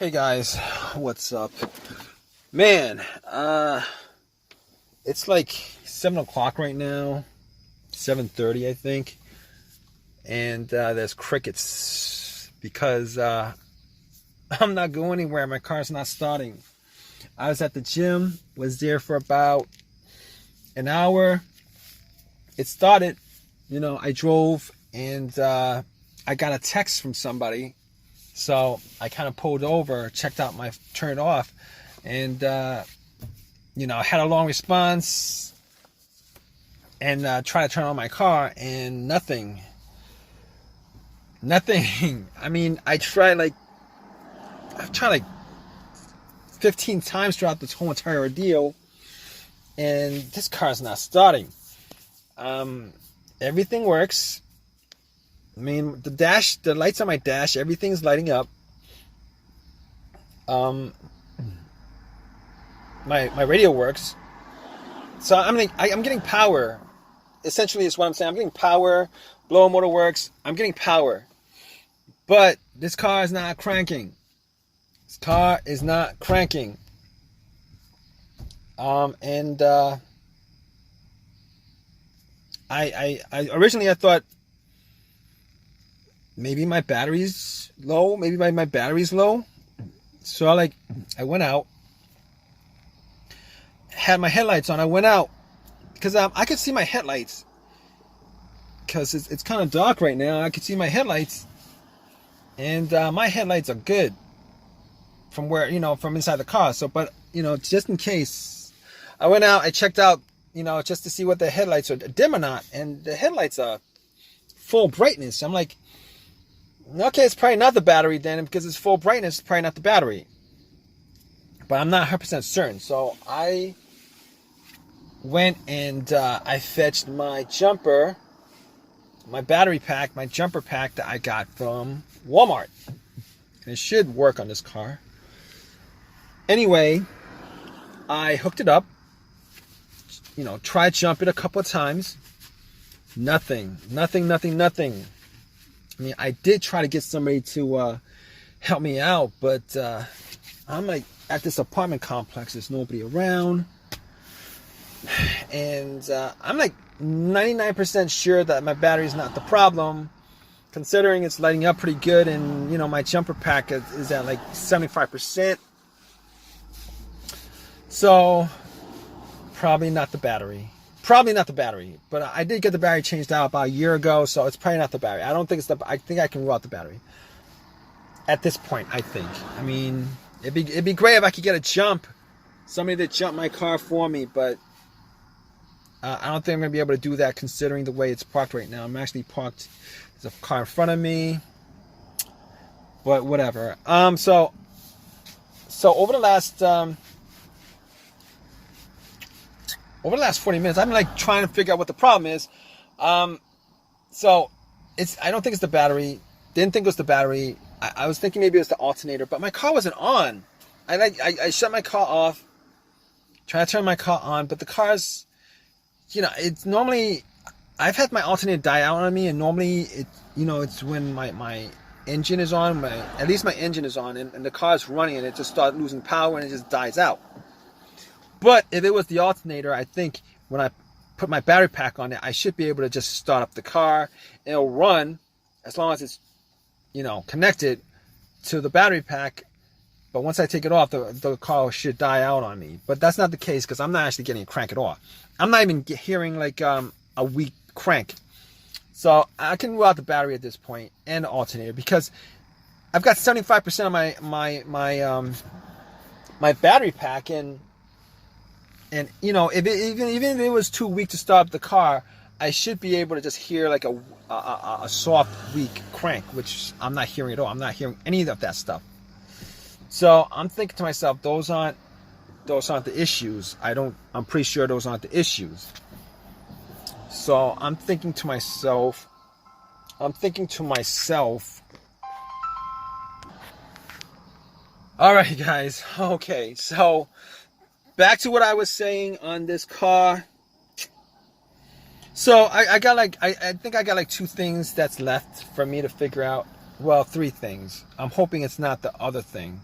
Hey guys, what's up? Man, it's like 7 o'clock right now, 7:30 I think, and there's crickets because I'm not going anywhere. My car's not starting. I was at the gym, was there for about an hour. It started, I drove and I got a text from somebody. So I kind of pulled over, checked out turned it off, and, I had a long response and tried to turn on my car and nothing. Nothing. I mean, I've tried like 15 times throughout this whole entire ordeal, and this car's not starting. Everything works. I mean, the lights on my dash, everything's lighting up. My radio works. So I'm getting power. Essentially, is what I'm saying. I'm getting power. Blower motor works. I'm getting power. But this car is not cranking. This car is not cranking. I originally I thought maybe my battery's low. Maybe my battery's low. So I went out, had my headlights on. I went out because I could see my headlights because it's kind of dark right now. I could see my headlights, and my headlights are good from from inside the car. So, but just in case, I went out. I checked out, just to see what the headlights are dim or not, and the headlights are full brightness. I'm like, okay, it's probably not the battery then, because it's full brightness, it's probably not the battery. But I'm not 100% certain. So I went and I fetched my jumper, my battery pack, my jumper pack that I got from Walmart. And it should work on this car. Anyway, I hooked it up, tried jumping a couple of times. Nothing. I mean, I did try to get somebody to help me out, but I'm like at this apartment complex. There's nobody around. And I'm like 99% sure that my battery's not the problem, considering it's lighting up pretty good. And, my jumper pack is at like 75%. So, probably not the battery. But I did get the battery changed out about a year ago, so it's probably not the battery. I don't think I think I can rule out the battery. At this point, I think. I mean, it'd be great if I could get somebody to jump my car for me, but I don't think I'm going to be able to do that considering the way it's parked right now. I'm actually parked, there's a car in front of me, but whatever. So over the last 40 minutes, I'm like trying to figure out what the problem is. So I don't think it's the battery. Didn't think it was the battery. I was thinking maybe it was the alternator, but my car wasn't on. I shut my car off, trying to turn my car on, but the car's, it's normally, I've had my alternator die out on me, and normally it's when my engine is on, at least my engine is on, and the car's running, and it just starts losing power and it just dies out. But if it was the alternator, I think when I put my battery pack on it, I should be able to just start up the car. It'll run as long as it's, connected to the battery pack. But once I take it off, the car should die out on me. But that's not the case because I'm not actually getting a crank at all. I'm not even hearing like a weak crank. So I can rule out the battery at this point and the alternator because I've got 75% of my battery pack in. And even if it was too weak to start up the car, I should be able to just hear like a soft, weak crank, which I'm not hearing at all. I'm not hearing any of that stuff. So I'm thinking to myself, those aren't the issues. I'm pretty sure those aren't the issues. So I'm thinking to myself. All right, guys. Okay, so. Back to what I was saying on this car. So I think I got like 2 things that's left for me to figure out. Well, 3 things. I'm hoping it's not the other thing.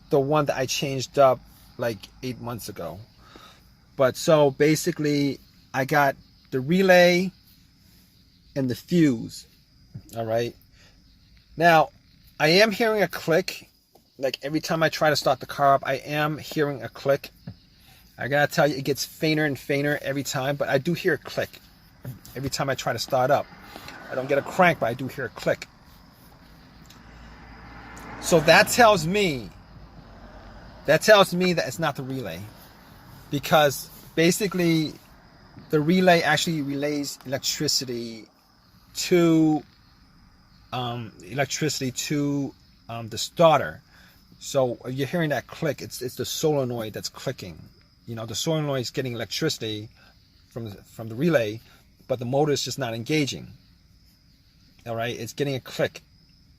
the one that I changed up like 8 months ago. But so basically, I got the relay and the fuse. All right. Now, I am hearing a click. Like every time I try to start the car up, I am hearing a click. I gotta tell you, it gets fainter and fainter every time, but I do hear a click every time I try to start up. I don't get a crank, but I do hear a click. So that tells me that it's not the relay, because basically the relay actually relays electricity to the starter. So you're hearing that click. It's the solenoid that's clicking. You know, the solenoid is getting electricity from the relay, but the motor is just not engaging. All right, it's getting a click.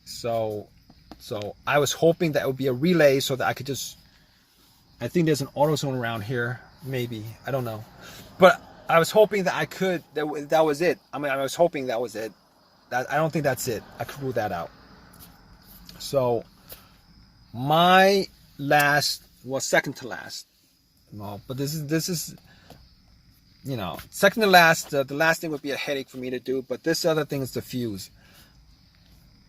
So I was hoping that it would be a relay so that I could just, I think there's an AutoZone around here, maybe, I don't know. But I was hoping that that was it. I mean, I was hoping that was it. I don't think that's it. I could rule that out. So my last, well, second to last, no, but this is, you know, second to last. The last thing would be a headache for me to do, but this other thing is the fuse.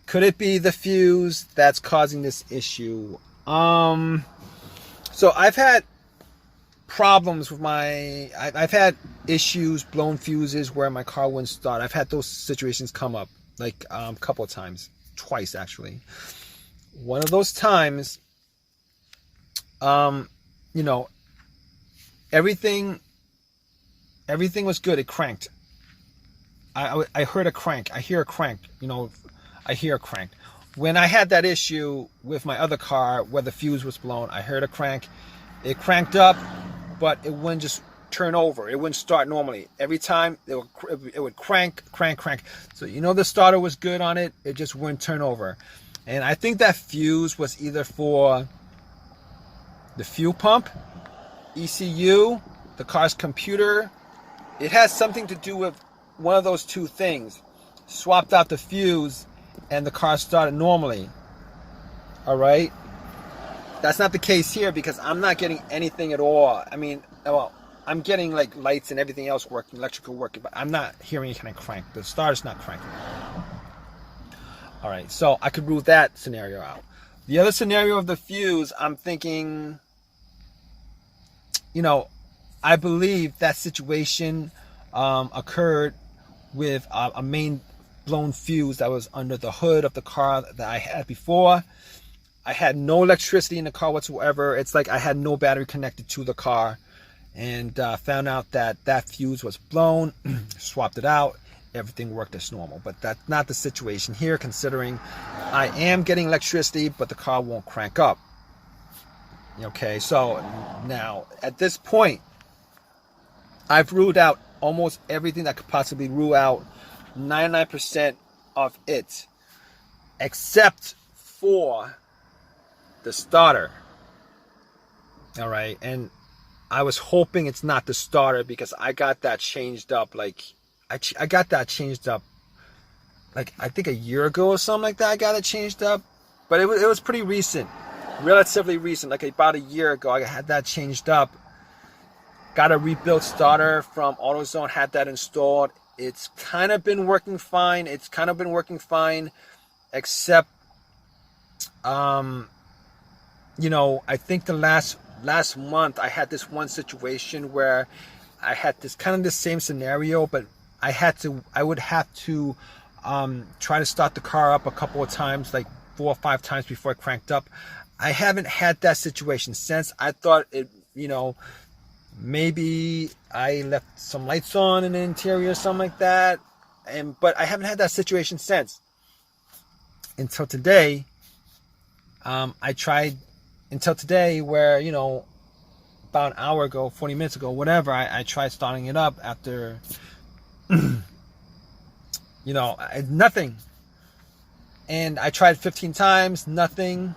Could it be the fuse that's causing this issue? So I've had problems with I've had issues, blown fuses where my car wouldn't start. I've had those situations come up like a couple of times, twice actually. One of those times, you know, everything was good. It cranked. I heard a crank. I hear a crank. You know, I hear a crank. When I had that issue with my other car where the fuse was blown, I heard a crank. It cranked up, but it wouldn't just turn over. It wouldn't start normally. Every time it would crank. So you know the starter was good on it. It just wouldn't turn over. And I think that fuse was either for the fuel pump, ECU, the car's computer. It has something to do with one of those two things. Swapped out the fuse and the car started normally. All right. That's not the case here because I'm not getting anything at all. I mean, well, I'm getting like lights and everything else working, electrical working, but I'm not hearing any kind of crank. The starter's not cranking. All right, so I could rule that scenario out. The other scenario of the fuse, I'm thinking, you know, I believe that situation occurred with a main blown fuse that was under the hood of the car that I had before. I had no electricity in the car whatsoever. It's like I had no battery connected to the car, and found out that that fuse was blown, swapped it out. Everything worked as normal, but that's not the situation here, considering I am getting electricity, but the car won't crank up. Okay, so now at this point, I've ruled out almost everything that could possibly rule out 99% of it, except for the starter. All right, and I was hoping it's not the starter because I got that changed up like I got that changed up like I think a year ago or something like that. I got it changed up, but it was pretty recent, relatively recent, like about a year ago. I had that changed up. Got a rebuilt starter from AutoZone, had that installed. It's kind of been working fine. Except you know, I think the last month I had this one situation where I had this kind of the same scenario, but I would have to try to start the car up a couple of times, like 4 or 5 times before it cranked up. I haven't had that situation since. I thought it, you know, maybe I left some lights on in the interior or something like that, but I haven't had that situation since. Until today, I tried until today where, you know, about an hour ago, 40 minutes ago, whatever, I tried starting it up after, you know, nothing. And I tried 15 times, nothing.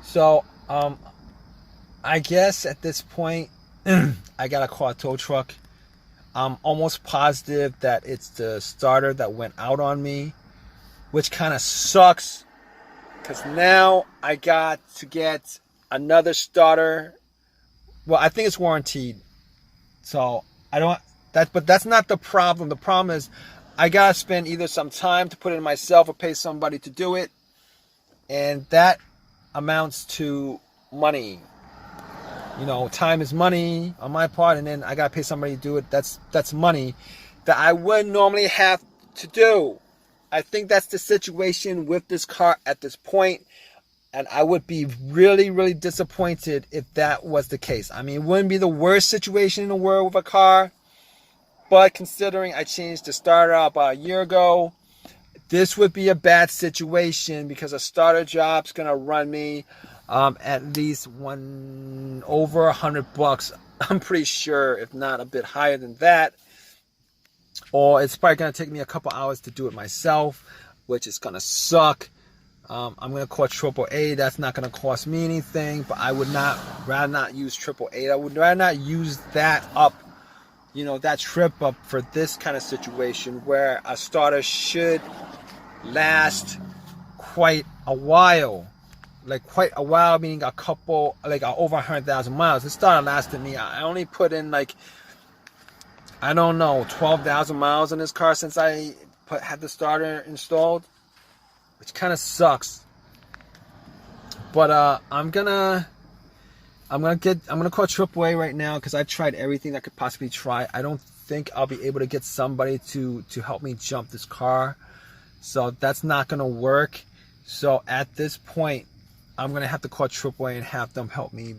So, I guess at this point, I gotta call a tow truck. I'm almost positive that it's the starter that went out on me, which kind of sucks, because now I got to get another starter. Well, I think it's warranted. So I don't but that's not the problem. The problem is I gotta spend either some time to put it in myself or pay somebody to do it. And that amounts to money. You know, time is money on my part, and then I gotta pay somebody to do it. That's money that I wouldn't normally have to do. I think that's the situation with this car at this point, and I would be really, really disappointed if that was the case. I mean, it wouldn't be the worst situation in the world with a car, but considering I changed the starter out about a year ago, this would be a bad situation because a starter job's gonna run me at least over $100. I'm pretty sure, if not a bit higher than that. Or it's probably gonna take me a couple hours to do it myself, which is gonna suck. I'm gonna call AAA. That's not gonna cost me anything, but I would rather not use AAA. I would rather not use that up, you know, that trip up for this kind of situation where a starter should last quite a while. Like quite a while, meaning a couple, like over 100,000 miles. This starter lasted me, I only put in like, I don't know, 12,000 miles in this car since I had the starter installed, which kind of sucks. But I'm gonna call AAA right now because I've tried everything I could possibly try. I don't think I'll be able to get somebody to help me jump this car, so that's not gonna work. So at this point, I'm gonna have to call AAA and have them help me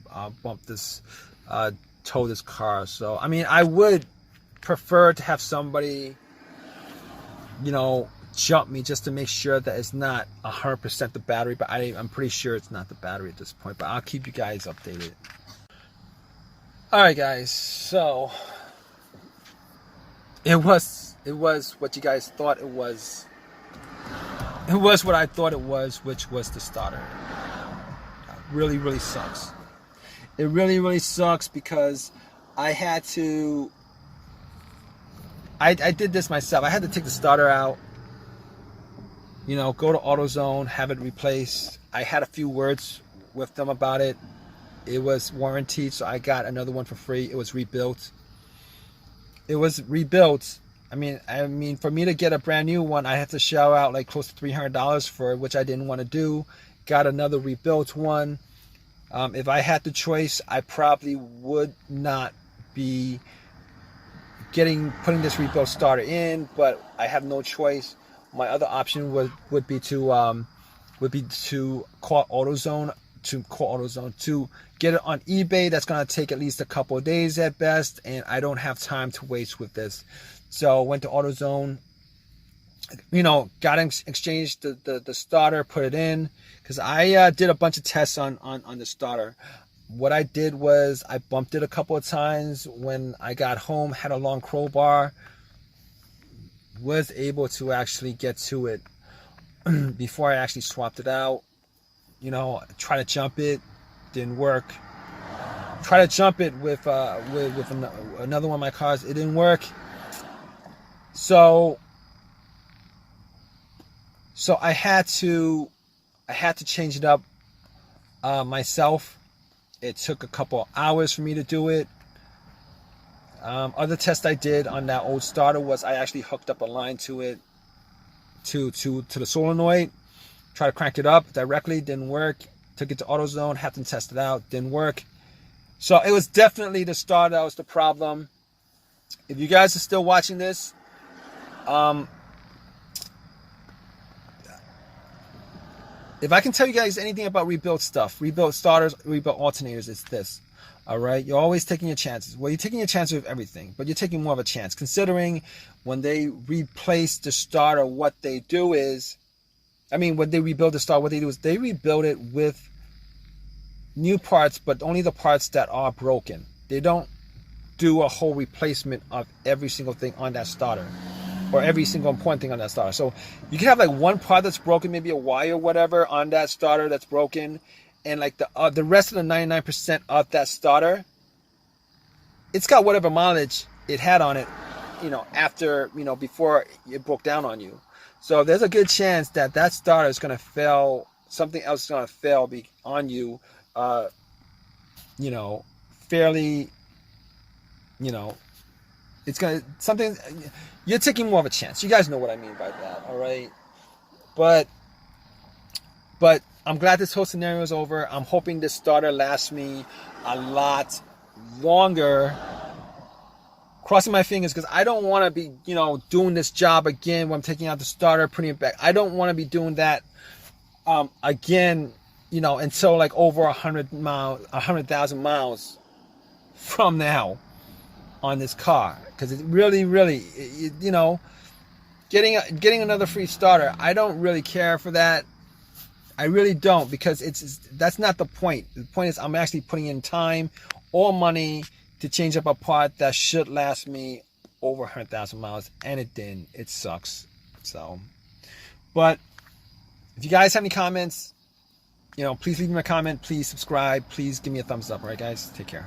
tow this car. So I mean, I would prefer to have somebody, you know, jump me just to make sure that it's not 100% the battery, but I'm pretty sure it's not the battery at this point, but I'll keep you guys updated. Alright guys, so it was what you guys thought it was. It was what I thought it was, which was the starter. Really, really sucks. It really, really sucks because I had to I did this myself. I had to take the starter out, you know, go to AutoZone, have it replaced. I had a few words with them about it. It was warranted, so I got another one for free. It was rebuilt. I mean, for me to get a brand new one, I had to shell out like close to $300 for it, which I didn't want to do. Got another rebuilt one. If I had the choice, I probably would not be putting this rebuilt starter in, but I have no choice. My other option would be to call AutoZone to get it on eBay. That's gonna take at least a couple of days at best, and I don't have time to waste with this. So went to AutoZone, you know, exchanged the starter, put it in, because I did a bunch of tests on the starter. What I did was I bumped it a couple of times when I got home, had a long crowbar, was able to actually get to it before I actually swapped it out. You know, try to jump it, didn't work. Try to jump it with another one of my cars, it didn't work. So I had to change it up myself. It took a couple hours for me to do it. Other test I did on that old starter was I actually hooked up a line to it, to the solenoid. Tried to crank it up directly, didn't work. Took it to AutoZone, had them test it out, didn't work. So it was definitely the starter that was the problem. If you guys are still watching this, if I can tell you guys anything about rebuilt stuff, rebuilt starters, rebuilt alternators, it's this. All right, you're always taking your chances. Well, you're taking your chances with everything, but you're taking more of a chance. Considering when they replace the starter, what they do is, when they rebuild the starter, what they do is they rebuild it with new parts, but only the parts that are broken. They don't do a whole replacement of every single thing on that starter, or every single important thing on that starter. So you can have like one part that's broken, maybe a wire or whatever on that starter that's broken, and like the rest of the 99% of that starter, it's got whatever mileage it had on it, after, before it broke down on you. So there's a good chance that that starter is going to fail, something else is going to fail on you fairly, you know, it's gonna something. You're taking more of a chance. You guys know what I mean by that, all right? But I'm glad this whole scenario is over. I'm hoping this starter lasts me a lot longer. Crossing my fingers, because I don't want to be, doing this job again when I'm taking out the starter, putting it back. I don't want to be doing that again, until like over 100,000 miles from now on this car. Because it really, getting another free starter, I don't really care for that. I really don't, because that's not the point. The point is I'm actually putting in time or money to change up a part that should last me over 100,000 miles, and it didn't. It sucks. So, but if you guys have any comments, please leave me a comment. Please subscribe. Please give me a thumbs up. All right, guys? Take care.